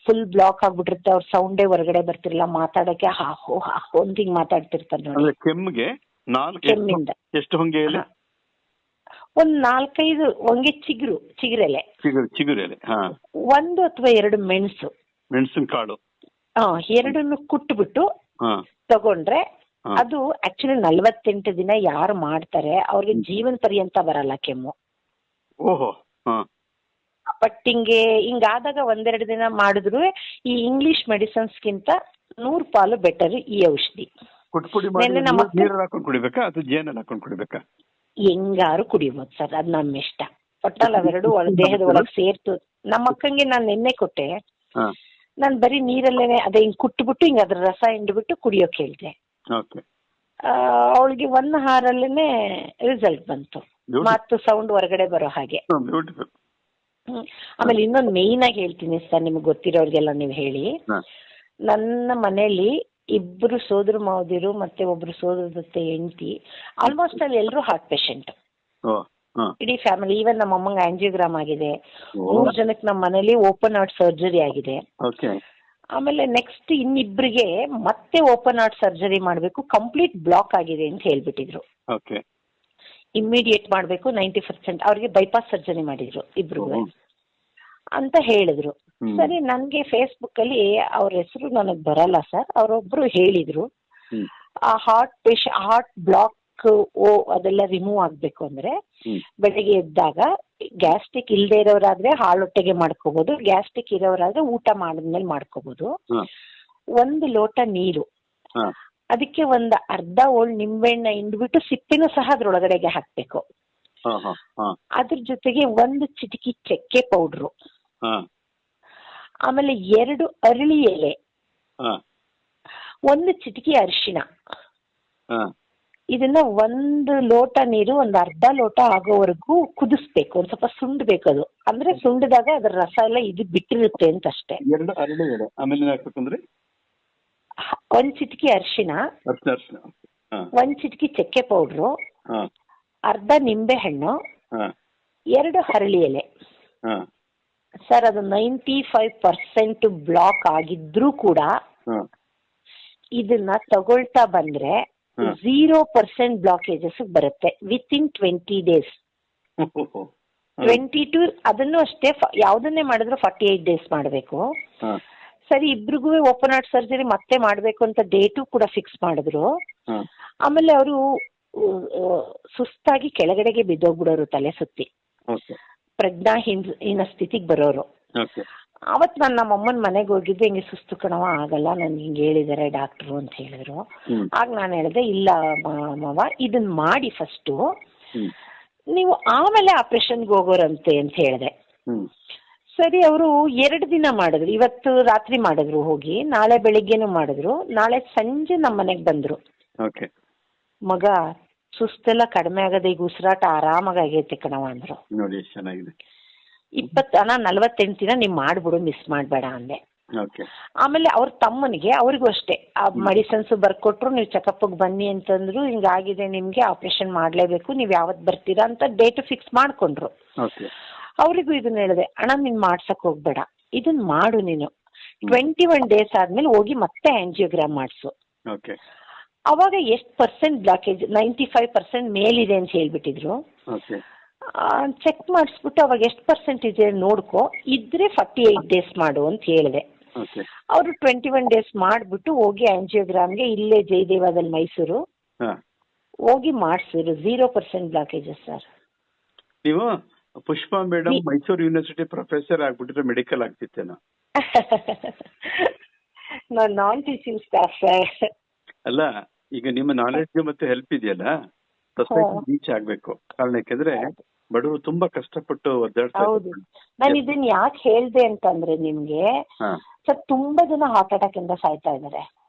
Full block ಆಗ್ಬಿಟ್ಟಿರುತ್ತೆ, ಅವ್ರ ಸೌಂಡೇ ಹೊರಗಡೆ ಬರ್ತಿರಲ್ಲ, ಮಾತಾಡಕ್ಕೆ ಹಾಹೋ ಹಾಹೋ ಅಂತ ಹಿಂಗ್ ಮಾತಾಡ್ತಿರ್ತಾರೆ ನೋಡಿ. ಕೆಮ್ಮಿಗೆ ಕೆಮ್ಮಿಂದ ಎಷ್ಟು ಹೊಂಗೆ ಎಲೆ? ಒಂದ್ 4-5 ಹೊಂಗೆ ಚಿಗುರೆಲೆ, ಚಿಗುರೆಲೆ, 1 ಅಥವಾ 2 ಮೆಣಸು, ಮೆಣಸಿನ ಕಾಳು, ಎರಡನ್ನು ಕುಟ್ಬಿಟ್ಟು ತಗೊಂಡ್ರೆ ಅದು ಆಕ್ಚುಲಿ 48 ದಿನ ಯಾರು ಮಾಡ್ತಾರೆ ಅವ್ರಿಗೆ ಜೀವನ ಪರ್ಯಂತ ಬರಲ್ಲ ಕೆಮ್ಮು. ಓಹೋ. ಬಟ್ ಹಿಂಗಾದಾಗ 1-2 ದಿನ ಮಾಡಿದ್ರು ಈ ಇಂಗ್ಲಿಷ್ ಮೆಡಿಸಿನ್ಸ್ಗಿಂತ 100 ಪಾಲು ಬೆಟರ್ ಈ ಔಷಧಿ. ನೀರಲ್ಲಿ ಹಾಕೊಂಡು ಕುಡಿಬೇಕಾ ಅಥವಾ ಜೇನಲ್ಲಿ ಹಾಕೊಂಡು ಕುಡಿಬೇಕಾ? ಹೆಂಗಾರು ಕುಡಿಬೋದು ಸರ್, ಅದ್ ನಮ್ಮ ಇಷ್ಟ. ಒಟ್ಟಲ್ಲಿ ಅವೆರಡು ದೇಹದ ಒಳಗೆ ಸೇರ್ತು. ನಮ್ಮ ಅಕ್ಕಂಗೆ ನಾನು ನೆನ್ನೆ ಕೊಟ್ಟೆ, ನಾನು ಬರೀ ನೀರಲ್ಲೇನೆ ಅದೇ ಹಿಂಗ್ ಕುಟ್ಬಿಟ್ಟು ಹಿಂಗ ಅದ್ರ ರಸ ಹಿಂಡ್ಬಿಟ್ಟು ಕುಡಿಯೋಕೆ ಹೇಳ್ದೆ. ಅವಳಿಗೆ 1 ಹಾರಲ್ಲೇನೆ ರಿಸಲ್ಟ್ ಬಂತು, ಮತ್ತು ಸೌಂಡ್ ಹೊರಗಡೆ ಬರೋ ಹಾಗೆ. ಆಮೇಲೆ ಇನ್ನೊಂದು ಮೇಯ್ನ್ ಆಗಿ ಹೇಳ್ತೀನಿ ಸರ್, ನಿಮ್ಗೆ ಗೊತ್ತಿರೋರ್ಗೆಲ್ಲ ನೀವು ಹೇಳಿ. ನನ್ನ ಮನೇಲಿ 2 ಸೋದರ ಮಾವದಿರು ಮತ್ತೆ ಒಬ್ರು ಸೋದರದತ್ತೆ ಹೆಂಡತಿ, ಆಲ್ಮೋಸ್ಟ್ ಅಲ್ಲಿ ಎಲ್ಲರೂ ಹಾರ್ಟ್ ಪೇಷಂಟ್, ಇಡೀ ಫ್ಯಾಮಿಲಿ. ಈವನ್ ನಮ್ಮ ಅಮ್ಮಂಗೆ ಆಂಜಿಯೋಗ್ರಾಮ್ ಆಗಿದೆ, 3 ಜನಕ್ಕೆ ನಮ್ಮ ಮನೇಲಿ ಓಪನ್ ಹಾರ್ಟ್ ಸರ್ಜರಿ ಆಗಿದೆ. ಆಮೇಲೆ ನೆಕ್ಸ್ಟ್ ಇನ್ನಿಬ್ರಿಗೆ ಮತ್ತೆ ಓಪನ್ ಹಾರ್ಟ್ ಸರ್ಜರಿ ಮಾಡ್ಬೇಕು, ಕಂಪ್ಲೀಟ್ ಬ್ಲಾಕ್ ಆಗಿದೆ ಅಂತ ಹೇಳ್ಬಿಟ್ಟಿದ್ರು. ಇಮ್ಮಿಡಿಯೇಟ್ ಮಾಡ್ಬೇಕು, 90%. ಅವ್ರಿಗೆ ಬೈಪಾಸ್ ಸರ್ಜರಿ ಮಾಡಿದ್ರು ಇಬ್ರಿಗೂ ಅಂತ ಹೇಳಿದ್ರು. ಸರಿ, ನನ್ಗೆ ಫೇಸ್ಬುಕ್ ಅಲ್ಲಿ ಅವ್ರ ಹೆಸರು ನನಗ್ ಬರಲ್ಲ ಸರ್, ಅವರೊಬ್ರು ಹೇಳಿದ್ರು ಆ ಹಾರ್ಟ್ ಬ್ಲಾಕ್ ಅದೆಲ್ಲ ರಿಮೂವ್ ಆಗ್ಬೇಕು ಅಂದ್ರೆ ಬೆಳಗ್ಗೆ ಎದ್ದಾಗ ಗ್ಯಾಸ್ಟ್ರಿಕ್ ಇಲ್ದೇ ಇರೋರಾದ್ರೆ ಹಾಳೊಟ್ಟೆಗೆ ಮಾಡ್ಕೋಬಹುದು, ಗ್ಯಾಸ್ಟ್ರಿಕ್ ಇರೋರಾದ್ರೆ ಊಟ ಮಾಡಿದ್ಮೇಲೆ ಮಾಡ್ಕೋಬಹುದು. 1 ಲೋಟ ನೀರು, ಅದಕ್ಕೆ ಒಂದು ಅರ್ಧ ಓಳ್ ನಿಂಬೆಹಣ್ಣ ಹಿಂಡ್ಬಿಟ್ಟು ಸಿಪ್ಪೆನೂ ಸಹ ಅದ್ರೊಳಗಡೆಗೆ ಹಾಕ್ಬೇಕು. ಅದ್ರ ಜೊತೆಗೆ 1 ಚಿಟಿಕಿ ಚಕ್ಕೆ ಪೌಡ್ರು, ಆಮೇಲೆ 2 ಅರಳಿ ಎಲೆ, 1 ಚಿಟಿಕಿ ಅರಿಶಿಣ. ಇದನ್ನ 1 ಲೋಟ ನೀರು ಒಂದು ಅರ್ಧ ಲೋಟ ಆಗೋವರೆಗೂ ಕುದಿಸ್ಬೇಕು, ಒಂದ್ ಸ್ವಲ್ಪ ಸುಂಡ್ಬೇಕು. ಅದು ಅಂದ್ರೆ ಸುಂಡಿದಾಗ ಅದ್ರ ರಸ ಎಲ್ಲ ಇದು ಬಿಟ್ಟಿರುತ್ತೆ ಅಂತ ಅಷ್ಟೇ. 2 ಅರಳಿ ಎಲೆ, ಆಮೇಲೆ ಹಾಕ್ಬೇಕಂದ್ರೆ 1 ಚಿಟಿಕಿ ಅರಿಶಿಣ, 1 ಚಿಟಿಕಿ ಚಕ್ಕೆ ಪೌಡ್ರು, ಅರ್ಧ ನಿಂಬೆ ಹಣ್ಣು, 2 ಹರಳಿ ಎಲೆ. ಸರ್, ಅದು 95% ಬ್ಲಾಕ್ ಆಗಿದ್ರೂ ಕೂಡ ಇದನ್ನ ತಗೊಳ್ತಾ ಬಂದ್ರೆ 0% ಬ್ಲಾಕೇಜಸ್ ಬರುತ್ತೆ ವಿತಿನ್ 20 days. 22 ಅದನ್ನು ಅಷ್ಟೇ, ಯಾವ್ದನ್ನೇ ಮಾಡಿದ್ರು 48 days ಮಾಡಬೇಕು. ಸರಿ, ಇಬ್ರಿಗೂ ಓಪನ್ ಹಾರ್ಟ್ ಸರ್ಜರಿ ಮತ್ತೆ ಮಾಡ್ಬೇಕು ಅಂತ ಡೇಟು ಕೂಡ ಫಿಕ್ಸ್ ಮಾಡಿದ್ರು. ಆಮೇಲೆ ಅವರು ಸುಸ್ತಾಗಿ ಕೆಳಗಡೆಗೆ ಬಿದ್ದೋಗ್ಬಿಡೋರು, ತಲೆ ಸುತ್ತಿ ಪ್ರಜ್ಞಾಹೀನ ಸ್ಥಿತಿಗೆ ಬರೋರು. ಅವತ್ ನಾನು ನಮ್ಮ ಅಮ್ಮನ ಮನೆಗೆ ಹೋಗಿದ್ದೆ, ಹಿಂಗೆ ಸುಸ್ತು ಕಣವ ಆಗಲ್ಲ, ನನ್ಗೆ ಹಿಂಗೆ ಹೇಳಿದಾರೆ ಡಾಕ್ಟ್ರು ಅಂತ ಹೇಳಿದ್ರು. ಆಗ ನಾನು ಹೇಳಿದೆ, ಇಲ್ಲ ಮಾವ, ಇದನ್ನ ಮಾಡಿ ಫಸ್ಟು, ನೀವು ಆಮೇಲೆ ಆಪರೇಷನ್ಗೆ ಹೋಗೋರಂತೆ ಅಂತ ಹೇಳಿದೆ. ಸರಿ, ಅವರು 2 ದಿನ ಮಾಡಿದ್ರು. ಇವತ್ತು ರಾತ್ರಿ ಮಾಡಿದ್ರು ಹೋಗಿ, ನಾಳೆ ಬೆಳಿಗ್ಗೆನೂ ಮಾಡಿದ್ರು, ನಾಳೆ ಸಂಜೆ ನಮ್ಮ ಮನೆಗೆ ಬಂದ್ರು. ಮಗ, ಸುಸ್ತೆಲ್ಲ ಕಡಿಮೆ ಆಗದೆ, ಈಗ ಉಸಿರಾಟ ಆರಾಮಾಗಿ ಆಗೈತೆ ಕಣವ ಅಂದ್ರು. ನೋಡಿ, ಚೆನ್ನಾಗಿದೆ. 48 ದಿನ ನೀವ್ ಮಾಡ್ಬಿಡು, ಮಿಸ್ ಮಾಡ್ಬೇಡ ಅಂದೆ. ಆಮೇಲೆ ಅವ್ರ ತಮ್ಮನಿಗೆ, ಅವ್ರಿಗೂ ಅಷ್ಟೇ ಆ ಮೆಡಿಸಿನ್ಸ್ ಬರ್ಕೊಟ್ರು, ನೀವು ಚೆಕಪ್ ಬನ್ನಿ ಅಂತಂದ್ರು, ಹಿಂಗಾಗಿದೆ ನಿಮ್ಗೆ, ಆಪರೇಷನ್ ಮಾಡ್ಲೇಬೇಕು, ನೀವ್ ಯಾವತ್ ಬರ್ತೀರಾ ಅಂತ ಡೇಟ್ ಫಿಕ್ಸ್ ಮಾಡ್ಕೊಂಡ್ರು. ಅವ್ರಿಗೂ ಇದನ್ನ ಹೇಳಿದೆ, ಅಣ್ಣ ನೀನ್ ಮಾಡ್ಸಕ್ ಹೋಗ್ಬೇಡ, ಇದನ್ ಮಾಡು ನೀನು, 21 days ಆದ್ಮೇಲೆ ಹೋಗಿ ಮತ್ತೆ ಆಂಜಿಯೋಗ್ರಾಮ್ ಮಾಡ್ಸು. ಅವಾಗ ಎಷ್ಟು % ಬ್ಲಾಕೇಜ್, 95% ಮೇಲಿದೆ ಅಂತ ಹೇಳ್ಬಿಟ್ಟಿದ್ರು. ಚೆಕ್ ಮಾಡಿಸ್ಬಿಟ್ಟು ಅವಾಗ ಎಷ್ಟು % ಇದೆ ನೋಡ್ಕೊ, ಇದ್ರೆ 48 days ಮಾಡು ಅಂತ ಹೇಳಿದೆ. ಅವರು 21 days ಮಾಡ್ಬಿಟ್ಟು ಹೋಗಿ ಆಂಜಿಯೋಗ್ರಾಮ್ಗೆ ಇಲ್ಲೇ ಜಯದೇವದಲ್ಲಿ ಮೈಸೂರು ಹೋಗಿ ಮಾಡ್ಸಿದ್ರು. 0% ಬ್ಲಾಕೇಜಸ್ ಸರ್. ನೀವು Pushpa madam Mysuru university professor ಆಗ್ಬಿಟ್ಟಿದ್ರೆ ಮೆಡಿಕಲ್ ಆಗ್ತಿತ್ತೇನೋ. Non teaching staff sir. ಅಲ್ಲ, ಈಗ ನಿಮ್ಮ ನಾಲೆಡ್ಜ್ ಮತ್ತೆ ಹೆಲ್ಪ್ ಇದೆಯಲ್ಲ, ಸೊಸೈಟಿ ರೀಚ್ ಆಗ್ಬೇಕು. ಕಾರಣ ಯಾಕೆಂದ್ರೆ ಬಡವರು ತುಂಬಾ ಕಷ್ಟಪಟ್ಟು ಒದ್ದಾಡ್ತಾ ಇದ್ದಾರೆ. ನಾನು ಇದನ್ನ ಯಾಕೆ ಹೇಳ್ದೆ ಅಂತಂದ್ರೆ ನಿಮ್ಗೆ ಸರ್, ತುಂಬಾ ಜನ ಹಾರ್ಟ್ ಅಟ್ಯಾಕ್ ಇಂದ ಸಾಯ್ತಾ ಇದಾರೆ.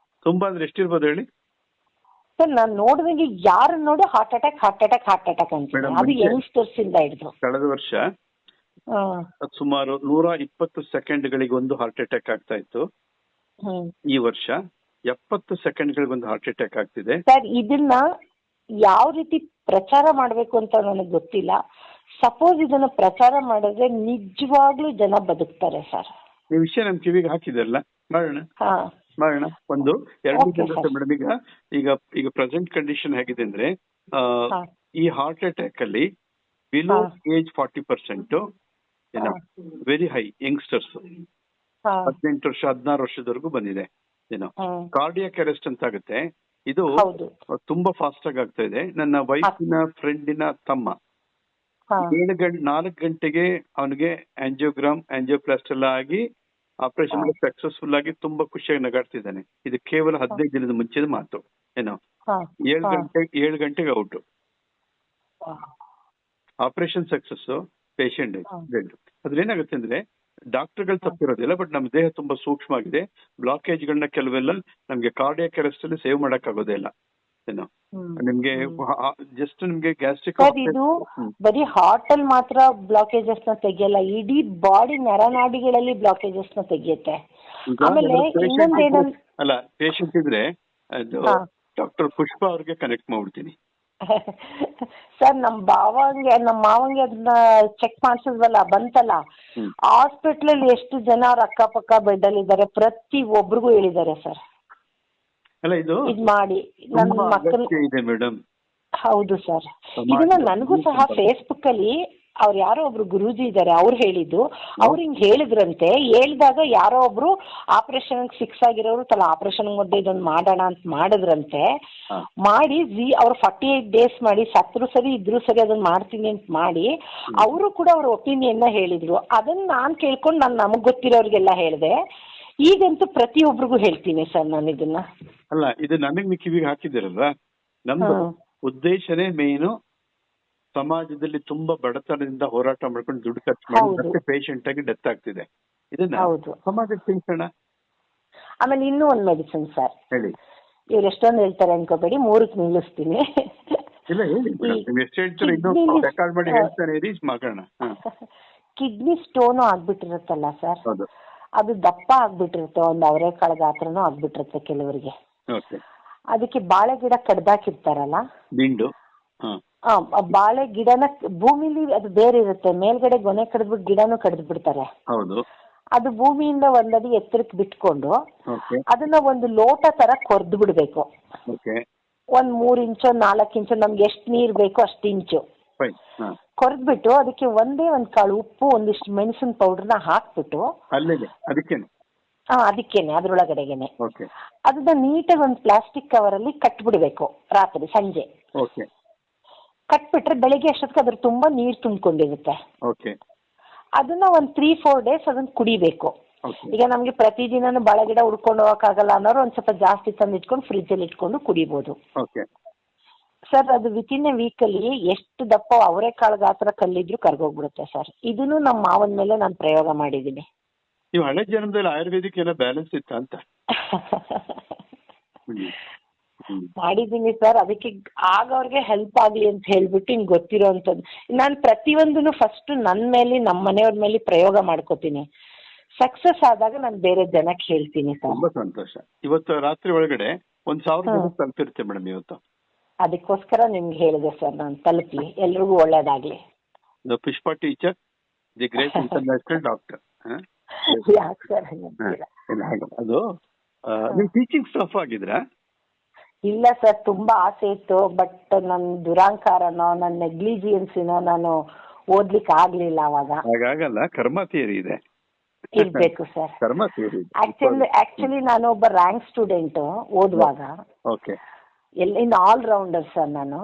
ತುಂಬಾ ಅಂದ್ರೆ ಎಷ್ಟಿರ್ಬೋದು ಹೇಳಿ ಸರ್? ನಾನು ನೋಡಿದಂಗೆ ಯಾರು ನೋಡಿ ಹಾರ್ಟ್ ಅಟ್ಯಾಕ್ ಅಂತ, ಅದು ಯಂಗ್ಸ್ಟರ್ಸ್ ಇಂದ ಹಿಡಿದು. ಕಳೆದ ವರ್ಷ ಸುಮಾರು 120 ಸೆಕೆಂಡ್ಗಳಿಗೆ ಒಂದು ಹಾರ್ಟ್ ಅಟ್ಯಾಕ್ ಆಗ್ತಾ ಇತ್ತು. ಈ ವರ್ಷ 70 ಸೆಕೆಂಡ್ಗಳಿಗೊಂದು ಹಾರ್ಟ್ ಅಟ್ಯಾಕ್ ಆಗ್ತಿದೆ. ಸರ್, ಇದನ್ನ ಯಾವ ರೀತಿ ಪ್ರಚಾರ ಮಾಡ್ಬೇಕು ಅಂತ ನನಗೆ ಗೊತ್ತಿಲ್ಲ. ಸಪೋಸ್ ಇದನ್ನ ಪ್ರಚಾರ ಮಾಡಿದ್ರೆ ನಿಜವಾಗ್ಲೂ ಜನ ಬದುಕ್ತಾರೆ ಸರ್. ಈ ವಿಷಯ ನಮ್ ಕಿವಿಗೆ ಹಾಕಿದ್ರಲ್ಲ, ಮಾಡೋಣ ಹಾ ಮಾಡೋಣ. ಒಂದು ಎರಡು Okay, ದಿವಸ sir. ಮೇಡಮ್. ಈಗ ಪ್ರೆಸೆಂಟ್ ಕಂಡೀಷನ್ ಹೇಗಿದೆ ಅಂದ್ರೆ, ಹಾ ಈ ಹಾರ್ಟ್ ಅಟ್ಯಾಕ್ ಅಲ್ಲಿ ಬಿಲೋ ಏಜ್ 40% ಏನೋ ವೆರಿ ಹೈ ಯಂಗ್ಸ್ಟರ್ಸ್, ಹಾ 18 ವರ್ಷ 16 ವರ್ಷದವರೆಗೂ ಬಂದಿದೆ. ಏನೋ ಕಾರ್ಡಿಯಾಕ್ ಅರೆಸ್ಟ್ ಅಂತ ಆಗುತ್ತೆ. ಇದು ಹೌದು. ತುಂಬಾ ಫಾಸ್ಟ್ ಆಗಿ ಆಗ್ತಾ ಇದೆ. ನನ್ನ ವೈಫಿನ ಫ್ರೆಂಡಿನ ತಮ್ಮ ಹಾ 4 ಗಂಟೆಗೆ ಅವನಿಗೆ ಆಂಜಿಯೋಗ್ರಾಮ್ ಆಂಜಿಯೋಪ್ಲಾಸ್ಟ್ ಎಲ್ಲ ಆಗಿ ಆಪರೇಷನ್ ಸಕ್ಸಸ್ಫುಲ್ ಆಗಿ ತುಂಬಾ ಖುಷಿಯಾಗಿ ನಗಾಡ್ತಿದ್ದಾನೆ. ಇದು ಕೇವಲ 15 ದಿನದ ಮುಂಚಿನ ಮಾತು. ಏನೋ 7 ಗಂಟೆಗೆ out. Operation success, patient dead. ಅದ್ರೇನಾಗುತ್ತೆ ಅಂದ್ರೆ ಡಾಕ್ಟರ್ಗಳು ತಪ್ಪಿರೋದಿಲ್ಲ, ಬಟ್ ನಮ್ಮ ದೇಹ ತುಂಬಾ ಸೂಕ್ಷ್ಮ ಆಗಿದೆ. ಬ್ಲಾಕೇಜ್ಗಳನ್ನ ಕೆಲವೆಲ್ಲ ನಮ್ಗೆ ಕಾರ್ಡಿಯಾಕ್ ಅರೆಸ್ಟ್ ಅಲ್ಲಿ ಸೇವ್ ಮಾಡಕ್ ಆಗೋದೇ ಇಲ್ಲ. ಏನೋ ನಿಮ್ಗೆ ಜಸ್ಟ್ ನಿಮ್ಗೆ ಗ್ಯಾಸ್ಟ್ರಿಕ್. ಇದು ಬರೀ ಹಾರ್ಟ್ ಅಲ್ಲಿ ಮಾತ್ರ ಬ್ಲಾಕೇಜಸ್ ನ ತೆಗಿಯಲ್ಲ, ಇಡೀ ಬಾಡಿ ನರನಾಡಿಗಳಲ್ಲಿ ಬ್ಲಾಕೇಜಸ್ ನ ತೆಗಿಯುತ್ತೆ. ಆಮೇಲೆ ಇನ್ನೊಂದೇನಂದ್ರೆ ಅಲ್ಲ, ಪೇಷಂಟ್ ಇದ್ರೆ ಅದು ಡಾಕ್ಟರ್ ಪುಷ್ಪ ಅವ್ರಿಗೆ ಕನೆಕ್ಟ್ ಮಾಡ್ಬಿಡ್ತೀನಿ. ಸರ್ ನಮ್ಮ ಮಾವಂಗೆ ಅದನ್ನ ಚೆಕ್ ಮಾಡ್ಸಿದ್ವಲ್ಲ, ಬಂತಲ್ಲ, ಹಾಸ್ಪಿಟ್ಲಲ್ಲಿ ಎಷ್ಟು ಜನ ಅವ್ರ ಅಕ್ಕಪಕ್ಕ ಬೆಡ್ ಅಲ್ಲಿ ಇದ್ದಾರೆ, ಪ್ರತಿ ಒಬ್ರಿಗೂ ಹೇಳಿದ್ದಾರೆ ಸರ್. ಅಲ್ಲ, ಇದು ಮಾಡಿ ನನ್ನ ಮಕ್ಕಳು ಇದೆ ಮೇಡಮ್. ಹೌದು ಸರ್. ಇದನ್ನ ನನಗೂ ಸಹ ಫೇಸ್ಬುಕ್ ಅಲ್ಲಿ ಅವ್ರು ಯಾರೋ ಒಬ್ರು ಗುರೂಜಿ ಇದ್ದಾರೆ, ಅವ್ರು ಹೇಳಿದ್ದು. ಅವ್ರು ಹಿಂಗ್ ಹೇಳಿದ್ರಂತೆ. ಹೇಳಿದಾಗ ಯಾರೋ ಒಬ್ರು ಆಪರೇಷನ್ ಫಿಕ್ಸ್ ಆಗಿರೋರು ತಲ ಆಪರೇಷನ್ ಮಧ್ಯೆ ಇದೊಂದು ಮಾಡೋಣ ಅಂತ ಮಾಡಿದ್ರಂತೆ. ಮಾಡಿ ಅವ್ರು 48 days ಮಾಡಿ ಸತ್ರು ಸರಿ ಇದ್ರು ಸರಿ ಅದನ್ನ ಮಾಡ್ತೀನಿ ಅಂತ ಮಾಡಿ ಅವರು ಕೂಡ ಅವ್ರ ಒಪಿನಿಯನ್ ಹೇಳಿದ್ರು. ಅದನ್ನ ನಾನ್ ಕೇಳ್ಕೊಂಡು ನಾನು ನಮಗ್ ಗೊತ್ತಿರೋರಿಗೆಲ್ಲ ಹೇಳಿದೆ. ಈಗಂತೂ ಪ್ರತಿಯೊಬ್ಬರಿಗೂ ಹೇಳ್ತೀನಿ ಸರ್ ನಾನು ಇದನ್ನ. ಅಲ್ಲ, ಇದು ನನಗ್ ಕಿವಿಗೆ ಹಾಕಿದಿರಲ್ವ, ನಮ್ದು ಉದ್ದೇಶನೇ ಮೇನು ಸಮಾಜದಲ್ಲಿ ತುಂಬಾ ಬಡತನದಿಂದ ಹೋರಾಟ ಮಾಡ್ಕೊಂಡು ದುಡ್ಡು ಖರ್ಚು ಮಾಡಿ ಮತ್ತೆ ಪೇಷಂಟ್ ಆಗಿ ಡೆತ್ ಆಗ್ತಿದೆ. ಇದನ್ನ ಸಮಾಜಕ್ಕೆ ತಿಳಿಸೋಣ. ಆಮೇಲೆ ಇನ್ನೂ ಒಂದು ಮೆಡಿಸಿನ್ ಸರ್, ಹೇಳಿ. ಇವ್ರು ಎಷ್ಟೊಂದು ಹೇಳ್ತಾರೆ ಅನ್ಕೋಬೇಡಿ, 3ಕ್ಕೆ ನಿಲ್ಲಿಸ್ತೀನಿ. ಇಲ್ಲ ಹೇಳಿ, ಎಷ್ಟು ಹೇಳ್ತಾರೆ ಇನ್ನೂ ರೆಕಾರ್ಡ್ ಮಾಡಿ ಹೇಳ್ತಾನೆ ಇರಿ, ಮಗಣ. ಕಿಡ್ನಿ ಸ್ಟೋನು ಆಗ್ಬಿಟ್ಟಿರುತ್ತಲ್ಲ ಸರ್, ಅದು ದಪ್ಪ ಆಗ್ಬಿಟ್ಟಿರುತ್ತೆ, ಒಂದು ಅವರೆಕಾಳು ಗಾತ್ರನೂ ಆಗ್ಬಿಟ್ಟಿರುತ್ತೆ ಕೆಲವರಿಗೆ. ಅದಕ್ಕೆ ಬಾಳೆ ಗಿಡ ಕಡ್ದಾಕಿರ್ತಾರಲ್ಲ, ದಿಂಡು, ಬಾಳೆ ಗಿಡನ ಭೂಮಿಲಿ ಅದು ಬೇರೆ ಇರುತ್ತೆ, ಮೇಲ್ಗಡೆ ಗೊನೆ ಕಡ್ದ್ಬಿಟ್ಟು ಗಿಡನೂ ಕಡ್ದು ಬಿಡ್ತಾರೆ. ಅದು ಭೂಮಿಯಿಂದ 1 ಅಡಿ ಎತ್ತರಕ್ಕೆ ಬಿಟ್ಕೊಂಡು ಅದನ್ನ ಒಂದು ಲೋಟ ತರ ಕೊರ್ದು ಬಿಡ್ಬೇಕು. 1 3 ಇಂಚು 4 ಇಂಚು ನಮ್ಗೆ ಎಷ್ಟು ನೀರ್ ಬೇಕೋ ಅಷ್ಟು ಇಂಚು ಕೊರ್ದ್ಬಿಟ್ಟು ಅದಕ್ಕೆ ಒಂದೇ ಒಂದು ಕಾಳು ಉಪ್ಪು, ಒಂದಿಷ್ಟು ಮೆಣಸಿನ ಪೌಡರ್ನ ಹಾಕ್ಬಿಟ್ಟು ಅದಕ್ಕೇನೆ ಅದ್ರೊಳಗಡೆಗೆನೆ ಅದನ್ನ ನೀಟಾಗಿ ಒಂದು ಪ್ಲಾಸ್ಟಿಕ್ ಕವರ್ ಅಲ್ಲಿ ಕಟ್ಬಿಡ್ಬೇಕು. ರಾತ್ರಿ ಸಂಜೆ ಕಟ್ಬಿಟ್ರೆ ಬೆಳಿಗ್ಗೆ ಅಷ್ಟೊತ್ತಿಗೆ ಅದ್ರ ತುಂಬಾ ನೀರ್ ತುಂಬಿಕೊಂಡಿರುತ್ತೆ. ಅದನ್ನ ಒಂದು 3-4 days ಅದನ್ನ ಕುಡಿಬೇಕು. ಈಗ ನಮ್ಗೆ ಪ್ರತಿದಿನ ಬಾಳೆ ಗಿಡ ಉಡ್ಕೊಂಡು ಹೋಗಕ್ಕಾಗಲ್ಲ ಅನ್ನೋರು ಒಂದ್ ಸ್ವಲ್ಪ ಜಾಸ್ತಿ ತಂದು ಇಟ್ಕೊಂಡು ಫ್ರಿಜ್ ಅಲ್ಲಿ ಇಟ್ಕೊಂಡು ಕುಡಿಬಹುದು ಸರ್. ಅದು ವಿತಿನ್ ಎ ವೀಕ್ ಅಲ್ಲಿ ಎಷ್ಟು ದಪ್ಪ ಅವರೆಕಾಳು ಗಾತ್ರ ಕಲ್ಲಿದ್ರು ಕರ್ಗೋಗ್ಬಿಡುತ್ತೆ ಸರ್. ಇದನ್ನು ನಮ್ಮ ಮಾವನ ಮೇಲೆ ನಾನು ಪ್ರಯೋಗ ಮಾಡಿದ್ದೀನಿ. ನೀವು ಹಳೆ ಜನ್ಮದಲ್ಲಿ ಆಯುರ್ವೇದಿಕ್ ಎಲ್ಲ ಬ್ಯಾಲೆನ್ಸ್ ಇತ್ತ ಅಂತ ಮಾಡಿದ್ದೀನಿ ಸರ್. ಅದಕ್ಕೆ ಆಗ ಅವ್ರಿಗೆ ಹೆಲ್ಪ್ ಆಗ್ಲಿ ಅಂತ ಹೇಳ್ಬಿಟ್ಟು ಹಿಂಗ್ ಗೊತ್ತಿರೋ ಅಂತದ್ದು ನಾನು ಪ್ರತಿಯೊಂದನ್ನು ಫಸ್ಟ್ ನನ್ನ ಮೇಲೆ ನಮ್ಮ ಮನೆಯವ್ರ ಮೇಲೆ ಪ್ರಯೋಗ ಮಾಡ್ಕೋತೀನಿ. ಸಕ್ಸಸ್ ಆದಾಗ ನಾನು ಬೇರೆ ಜನಕ್ಕೆ ಹೇಳ್ತೀನಿ ಸರ್. ತುಂಬಾ ಸಂತೋಷ. ಇವತ್ತು ರಾತ್ರಿ ಒಳಗಡೆ 1000 ತಲುಪಿರುತ್ತೆ ಮೇಡಮ್ ಇವತ್ತು. ಅದಕ್ಕೋಸ್ಕರ ನಿಮ್ಗೆ ಹೇಳಿದೆ ಸರ್, ನಾನು ತಲುಪಿ ಎಲ್ರಿಗೂ ಒಳ್ಳೇದಾಗ್ಲಿ. Pushpa teacher, the great international doctor. ಯಾಕೆ ಸರ್ ಅದು ನೀವು ಟೀಚಿಂಗ್ ಸ್ಟಾಫ್ ಆಗಿದ್ರಾ? ಇಲ್ಲ ಸರ್, ತುಂಬಾ ಆಸೆ ಇತ್ತು. ಬಟ್ ನನ್ನ ದುರಾಂಕಾರನೋ ನನ್ನ ನೆಗ್ಲಿಜಿಯನ್ಸಿನೋ ನಾನು ಓದ್ಲಿಕ್ಕೆ ಆಗ್ಲಿಲ್ಲ ಅವಾಗ. ಹಾಗಾಗಲ್ಲ, ಕರ್ಮ ಥಿಯರಿ ಇದೆ. ಇರ್ಬೇಕು ಸರ್. ಕರ್ಮ ಥಿಯರಿ. ಆಕ್ಚುಲಿ ನಾನು ಒಬ್ಬ ರ್ಯಾಂಕ್ ಸ್ಟೂಡೆಂಟ್ ಓದುವಾಗ. ಇನ್ ಆಲ್ ರೌಂಡರ್ ಸರ್ ನಾನು.